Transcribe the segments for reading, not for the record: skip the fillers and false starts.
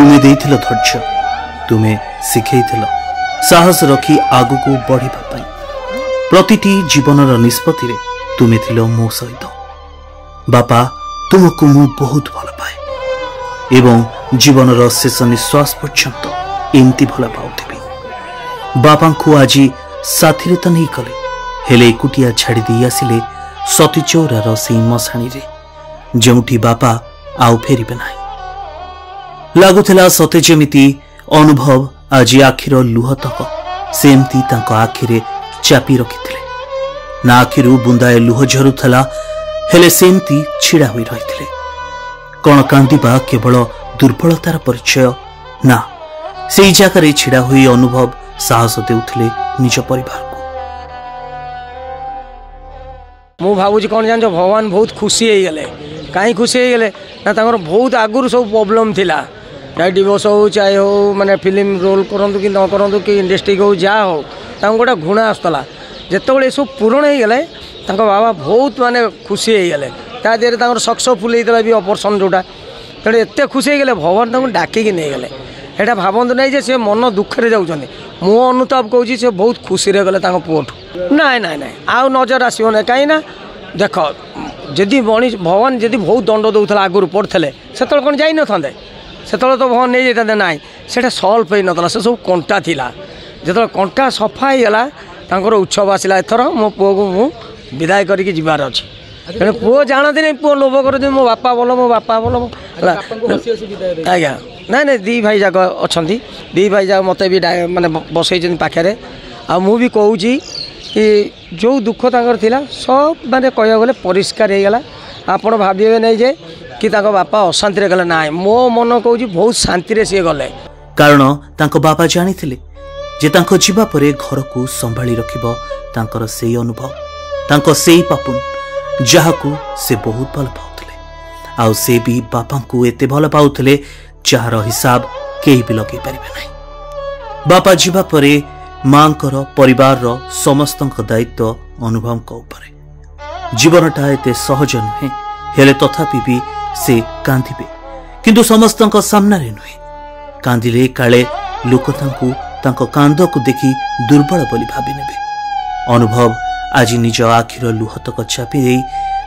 तुमे देइथिल धैर्य, तुमे शिखैथिल साहस रखी आगु को बढ़िबा पई। प्रतिटी जीवनर निष्पत्ति रे तुमे थिल मो सहित। बापा तुमको मु बहुत भल पाए एवं जीवनर शेष निश्वास पर्यंत एमती भल पाउथिबी। बापा को आज साथी तो नहीं कले, हेले एकुटिया छाड़ी दे आसिले सती चौरार से मशाणी रे, जोठी बापा आउ फेरिबे नाही। लागुथिला सते जेमिति अनुभव आज आखिर लुह तक सेमती तांको आखिरे चापी रखिथिले। ना आखिरु बुंदाए लुह झरुथला, हेले सेमती छिड़ा होई रहिथिले। कण कांदिबा केवल दुर्बलतार परिचय ना, सेई जागारे छिड़ा होई अनुभव साहस देउथिले निज परिवार को। मु भाबुची कौन जान, भगवान बहुत खुशी हो गले। कहीं खुशी हो गले ना, बहुत आगुरी सब प्रोब्लेम थिला। डायडिवोर्स हो चाहे हो माने फिल्म रोल करंतु कि न करंतु कि इंडस्ट्री हो जा हो, गोटे घृणा आसला। जिते सब पूरण हो गले बाबा बहुत माने खुशी हो गले। ता देहरे सक्सेसफुल होता भी ऑपरेशन जोटा, तेणु एत खुशी हो गले भगवान डाकिकी नहीं गले। एटा भावतु नहीं जे से मन दुखे जाऊँच। मो अनुताप कहूँ से बहुत खुशी गले पुओठू। नाई नाई नाई आउ नजर आसो ना, कहीं ना देख जदि मनीष भगवान जदि बहुत दंड दूसरा आगुरी पड़ते से कौन जाई न था, से तो भगवान नहीं जाते ना, से सल्व हो नाला। से सब कंटा थिला, जो कंटा सफा होगा उत्सव आसला। एथर मो पुओ को मु विदाय करके जीवार अच्छे। तेणु पुओ जानते नहीं, पुओ लोभ कर मो बापा बोल मो बापा बोल आज्ञा। ना ना दी भाई जाक अच्छा, दी भाई जाक मत भी माने बसई पाखे। आ मु भी कहूँ कि जो दुख तांकर थिला सब माने कह गले परिष्कार हो गला। आपण भाविबे नहीं जे कि तांको बापा अशांति रे गले, ना मो मन कहूँ बहुत शांति रे सी गले। कारण तांको बापा जानिथिले जे तांको जीवा परे घर को संभाली रखिबो तांकर सेई अनुभव, तांको सेई पापुन जहाकू से बहुत भल पाउथिले। आउ से भी बापा को एते भल पाउथिले जार हिसाब केही भी लगे पारिबे नाही। बापा जीवा परे मांकर परिवार रो समस्तक दायित्व अनुभव को ऊपर। जीवनटा एते सहज नुहे, हेले तथापि भी से कांदिबे, किंतु समस्तक सामना रे नुहे। कांदिले काले लोक तांको कांद को देखि दुर्बल बोली भाबी नेबे। अनुभव आज निज आखिर लुह तक चापी दे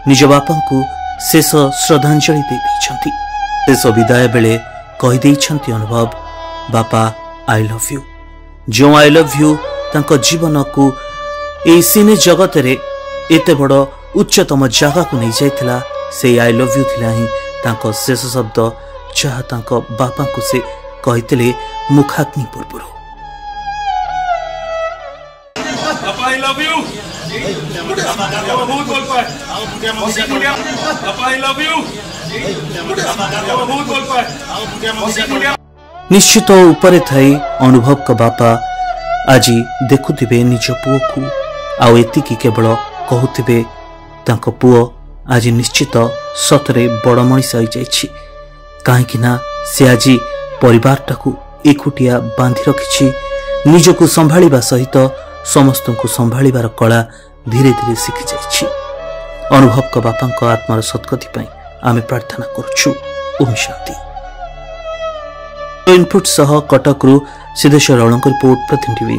निज बापा को शेष श्रद्धांजलि दे दैछंती। शेष विदाय बेले कहि दैछंती अनुभव, बापा आई लव यू। जो आई लव यू तांको जीवन को ए सिने जगत रे एते बड़ उच्चतम जगह को नहीं जाइथिला। से आई लव यू थिला ही तांको शेष शब्द, जहा तांको बापा को से कहितले मुखाग्नि पूर्वरु। I love you. बहुत बोल पाए। I love you. बहुत बोल पाए। निश्चित ऊपर थाई अनुभव का बापा आज देखुथिबे निज पुओ को, आउ एतिकी केवल कहूथिबे तांको पुओ आज निश्चित सतरे बड़ मनीष हो जाइछि। काहेकि ना से आज परिवारटा को एकुटिया बांधि रखिछि। निजको संभाळिबा सहित समस्त को संभाळिबार कला धीरे धीरे शिखि जाइछि। अनुभव का बापा आत्मार सद्गति पाई आमे प्रार्थना करुछु। ओम शांति। इनपुट सह कटकरू सिद्धेश्वर रावणकर रिपोर्ट प्रतिनिधि।